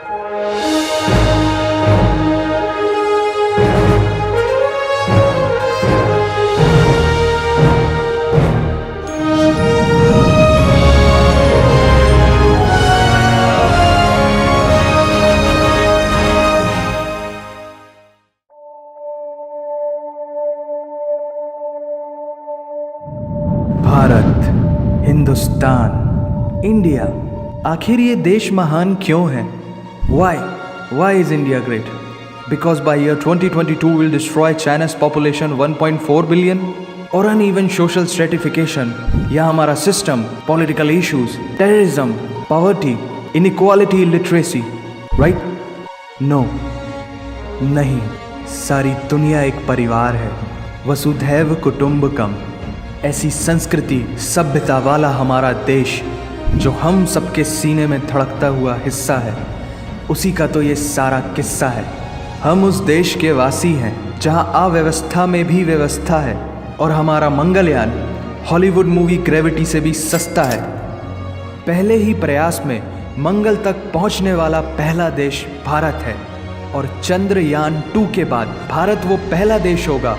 Bharat, Hindustan, India, आखिर ये देश महान क्यों है? Why is India great? Because by year 2022 we'll destroy China's population 1.4 billion? Or uneven social stratification, या हमारा system, political issues, terrorism, poverty, inequality, literacy, right? No, नहीं, सारी दुनिया एक परिवार है, वसुधैव कुटुंबकम। ऐसी संस्कृति, सभ्यता वाला हमारा देश जो हम सबके सीने में धड़कता हुआ हिस्सा है, उसी का तो ये सारा किस्सा है। हम उस देश के वासी हैं जहां अव्यवस्था में भी व्यवस्था है, और हमारा मंगलयान हॉलीवुड मूवी ग्रेविटी से भी सस्ता है। पहले ही प्रयास में मंगल तक पहुंचने वाला पहला देश भारत है, और चंद्रयान 2 के बाद भारत वो पहला देश होगा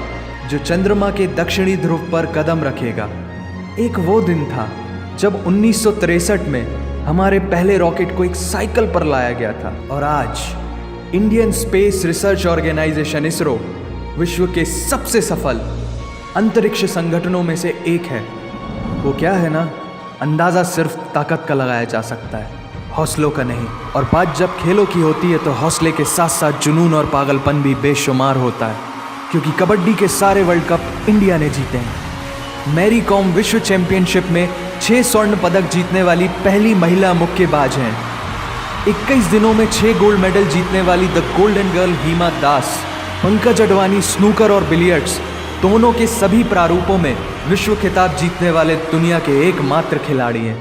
जो चंद्रमा के दक्षिणी ध्रुव पर कदम रखेगा। एक वो दिन था जब 1963 में हमारे पहले रॉकेट को एक साइकिल पर लाया गया था, और आज Indian space research organisation ISRO विश्व के सबसे सफल अंतरिक्ष संगठनों में से एक है। वो क्या है ना, अंदाज़ा सिर्फ ताकत का लगाया जा सकता है, हौसलों का नहीं। और बात जब खेलों की होती है तो हौसले के साथ साथ जुनून और पागलपन भी बेशुमार होता है, क्योंकि कबड्डी के सारे वर्ल्ड कप इंडिया ने जीते हैं। मैरी कॉम विश्व चैंपियनशिप में 6 स्वर्ण पदक जीतने वाली पहली महिला मुक्केबाज हैं। 21 दिनों में 6 गोल्ड मेडल जीतने वाली the golden girl Hima Das. Pankaj Advani snooker और बिलियर्ड्स दोनों के सभी प्रारूपों में विश्व खिताब जीतने वाले दुनिया के एकमात्र खिलाड़ी हैं।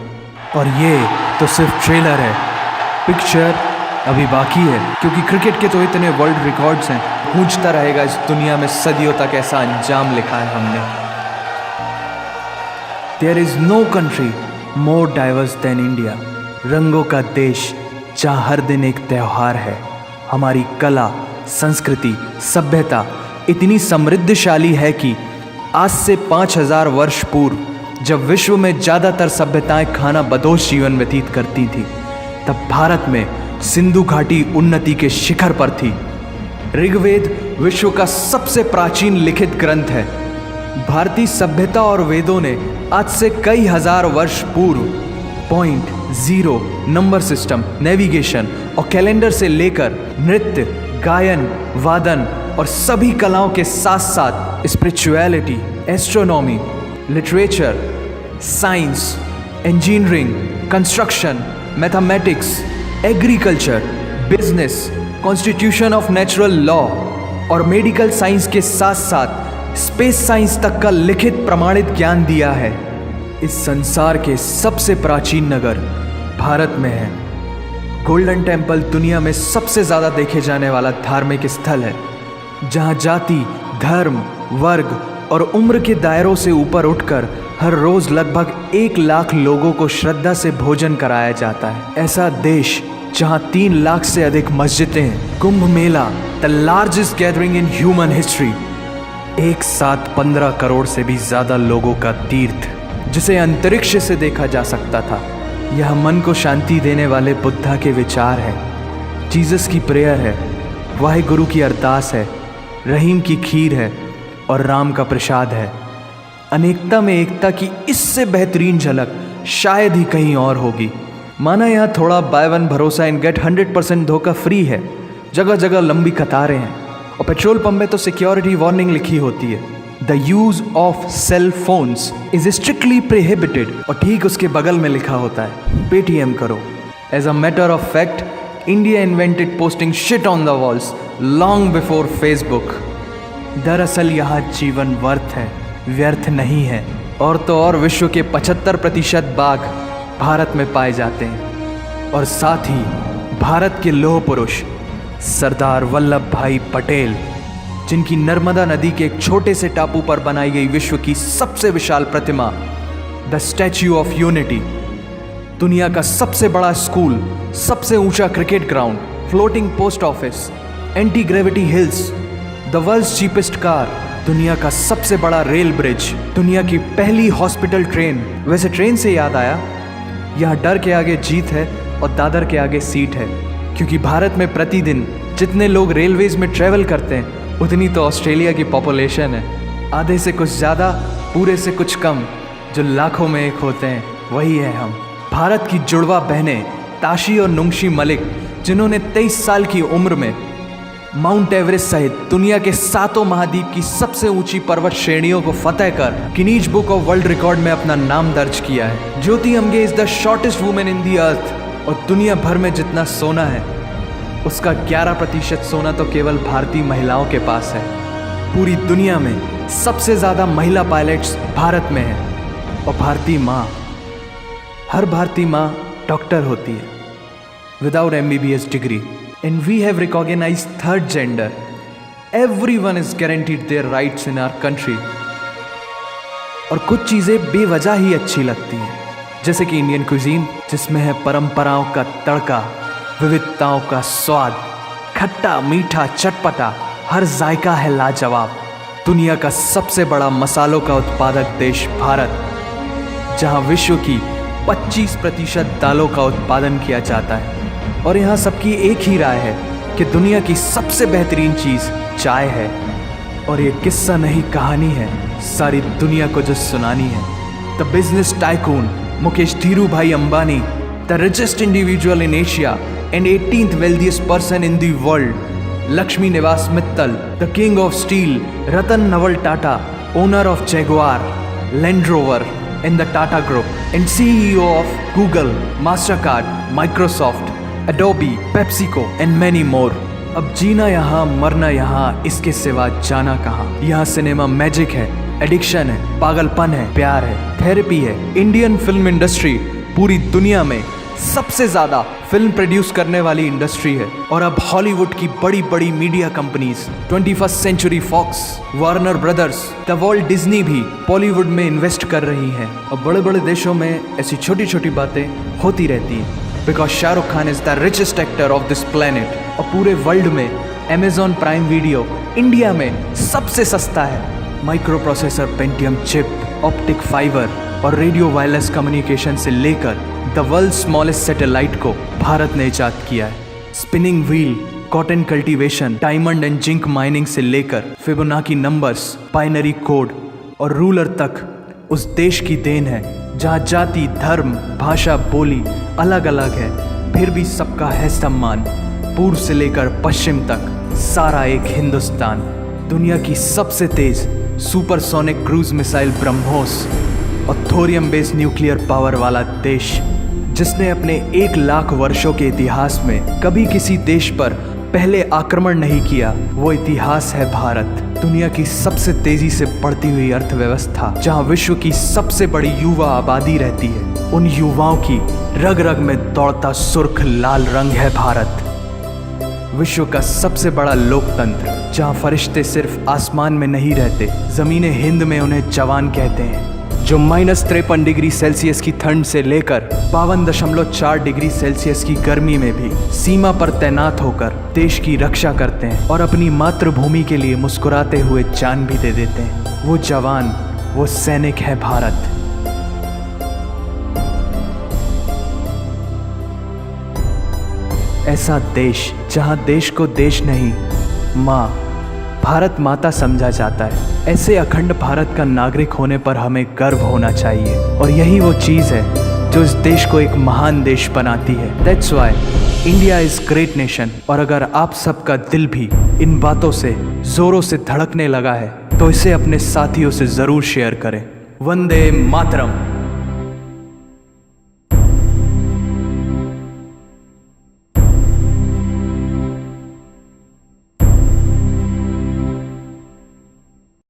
और ये तो सिर्फ ट्रेलर है, पिक्चर अभी बाकी है, क्योंकि क्रिकेट के तो इतने वर्ल्ड रिकॉर्ड्स हैं। गूंजता रहेगा इस दुनिया में सदियों तक ऐसा अंजाम लिखा है हमने। There is no country more diverse than India. रंगों का देश जहाँ हर दिन एक त्यौहार है। हमारी कला, संस्कृति, सभ्यता इतनी समृद्धशाली है कि आज से 5000 वर्ष पूर्व जब विश्व में ज़्यादातर सभ्यताएं खाना बदोश जीवन व्यतीत करती थी, तब भारत में सिंधु घाटी उन्नति के शिखर पर थी। ऋग्वेद विश्व का सबसे प्राचीन लिखित ग्रंथ है। भारतीय सभ्यता और वेदों ने आज से कई हजार वर्ष पूर्व point, zero, number system, navigation और कैलेंडर से लेकर नृत्य, गायन, वादन और सभी कलाओं के साथ साथ spirituality, astronomy, literature, science, engineering, construction, mathematics, agriculture, business, constitution of natural law और मेडिकल साइंस के साथ साथ स्पेस साइंस तक का लिखित प्रमाणित ज्ञान दिया है। इस संसार के सबसे प्राचीन नगर भारत में है। गोल्डन टेम्पल दुनिया में सबसे ज़्यादा देखे जाने वाला धार्मिक स्थल है, जहाँ जाति, धर्म, वर्ग और उम्र के दायरों से ऊपर उठकर हर रोज़ लगभग 1 लाख लोगों को श्रद्धा से भोजन कराया जाता है। ऐसा देश जहाँ 3 लाख से अधिक मस्जिदें हैं। Kumbh Mela, the largest gathering in human history. एक साथ 15 करोड़ से भी ज़्यादा लोगों का तीर्थ, जिसे अंतरिक्ष से देखा जा सकता था। यह मन को शांति देने वाले बुद्धा के विचार है, जीसस की प्रेयर है, वाहिगुरु की अरदास है, रहीम की खीर है और राम का प्रसाद है। अनेकता में एकता की इससे बेहतरीन झलक शायद ही कहीं और होगी। माना यहाँ थोड़ा बाय वन भरोसा एंड गेट 100% धोखा फ्री है। जगह जगह लंबी कतारें हैं और पेट्रोल पंप में तो सिक्योरिटी वार्निंग लिखी होती है, the use of cell phones is strictly prohibited, और ठीक उसके बगल में लिखा होता है पेटीएम करो। As a matter of fact, India invented posting shit on the walls long before Facebook. दरअसल यहाँ जीवन वर्थ है, व्यर्थ नहीं है। और तो और विश्व के 75% बाघ भारत में पाए जाते हैं। और साथ ही भारत के लौह पुरुष सरदार वल्लभ भाई पटेल, जिनकी नर्मदा नदी के एक छोटे से टापू पर बनाई गई विश्व की सबसे विशाल प्रतिमा द स्टैच्यू ऑफ यूनिटी, दुनिया का सबसे बड़ा स्कूल, सबसे ऊंचा cricket ground floating post office, anti gravity hills, the world's cheapest car, दुनिया का सबसे बड़ा रेल ब्रिज, दुनिया की पहली हॉस्पिटल ट्रेन। वैसे ट्रेन से याद आया, यहाँ डर के आगे जीत है और दादर के आगे सीट है, क्योंकि भारत में प्रतिदिन जितने लोग रेलवेज में ट्रेवल करते हैं उतनी तो ऑस्ट्रेलिया की पॉपुलेशन है। आधे से कुछ ज़्यादा, पूरे से कुछ कम, जो लाखों में एक होते हैं वही है हम। भारत की जुड़वा बहनें ताशी और नुंगशी मलिक, जिन्होंने 23 साल की उम्र में माउंट एवरेस्ट सहित दुनिया के 7 महाद्वीप की सबसे ऊंची पर्वत श्रेणियों को फतेह कर Guinness Book of World Record में अपना नाम दर्ज किया है। Jyoti Amge is the shortest women in the earth, और दुनिया भर में जितना सोना है उसका 11% सोना तो केवल भारतीय महिलाओं के पास है। पूरी दुनिया में सबसे ज़्यादा महिला पायलट्स भारत में हैं, और भारतीय माँ, हर भारतीय माँ डॉक्टर होती है without MBBS degree. And we have recognized third gender. Everyone is guaranteed their rights in our country. और कुछ चीज़ें बेवजह ही अच्छी लगती हैं, जैसे कि इंडियन क्विजीन, जिसमें है परंपराओं का तड़का, विविधताओं का स्वाद, खट्टा मीठा चटपटा, हर जायका है लाजवाब। दुनिया का सबसे बड़ा मसालों का उत्पादक देश भारत, जहां विश्व की 25% दालों का उत्पादन किया जाता है। और यहाँ सबकी एक ही राय है कि दुनिया की सबसे बेहतरीन चीज़ चाय है। और ये किस्सा नहीं, कहानी है सारी दुनिया को जो सुनानी है। The business tycoon Mukesh Dhirubhai Ambani, the richest individual in Asia and 18th wealthiest person in the world, Lakshmi Niwas Mittal, the king of steel Ratan Naval Tata, owner of Jaguar, Land Rover in the Tata Group, and CEO of Google, Mastercard, Microsoft, Adobe, PepsiCo and many more। अब जीना यहाँ, मरना यहाँ, इसके सिवा जाना कहाँ। यहाँ cinema magic है, एडिक्शन है, पागलपन है, प्यार है, थेरेपी है। इंडियन फिल्म इंडस्ट्री पूरी दुनिया में सबसे ज़्यादा फिल्म प्रोड्यूस करने वाली इंडस्ट्री है। और अब हॉलीवुड की बड़ी बड़ी media companies, 21st century Fox, Warner Brothers, the World Disney भी बॉलीवुड में इन्वेस्ट कर रही हैं। और बड़े बड़े देशों में ऐसी छोटी छोटी बातें होती रहती हैं, because Shahrukh Khan is the richest actor of this planet. और पूरे वर्ल्ड में अमेजॉन प्राइम वीडियो इंडिया में सबसे सस्ता है। Micro processor, Pentium chip, optic fibre और रेडियो वायरलेस कम्युनिकेशन से लेकर द वर्ल्ड स्मॉलेस्ट सैटेलाइट को भारत ने इजाद किया है। Spinning wheel, cotton cultivation, diamond and zinc mining से लेकर फिबोनाची नंबर्स, बाइनरी कोड और रूलर तक उस देश की देन है, जहाँ जाति, धर्म, भाषा, बोली अलग अलग है, फिर भी सबका है सम्मान। पूर्व से लेकर पश्चिम तक सारा एक हिंदुस्तान। दुनिया की सबसे तेज सुपरसोनिक क्रूज मिसाइल ब्रह्मोस और थोरियम बेस्ड न्यूक्लियर पावर वाला देश, जिसने अपने 1 लाख वर्षों के इतिहास में कभी किसी देश पर पहले आक्रमण नहीं किया, वो इतिहास है भारत। दुनिया की सबसे तेजी से बढ़ती हुई अर्थव्यवस्था, जहां विश्व की सबसे बड़ी युवा आबादी रहती है, उन युवाओं की रग रग में दौड़ता सुर्ख लाल रंग है भारत। विश्व का सबसे बड़ा लोकतंत्र, जहां फरिश्ते सिर्फ आसमान में नहीं रहते, जमीने हिंद में उन्हें जवान कहते हैं, जो -53 डिग्री सेल्सियस की ठंड से लेकर 52.4 डिग्री सेल्सियस की गर्मी में भी सीमा पर तैनात होकर देश की रक्षा करते हैं और अपनी मातृभूमि के लिए मुस्कुराते हुए जान भी दे देते हैं। वो जवान, वो सैनिक है भारत। ऐसा देश जहां देश को देश नहीं, माँ, भारत माता समझा जाता है। ऐसे अखंड भारत का नागरिक होने पर हमें गर्व होना चाहिए, और यही वो चीज़ है जो इस देश को एक महान देश बनाती है। That's why India is great nation. और अगर आप सबका दिल भी इन बातों से ज़ोरों से धड़कने लगा है, तो इसे अपने साथियों से ज़रूर शेयर करें। वंदे मातरम।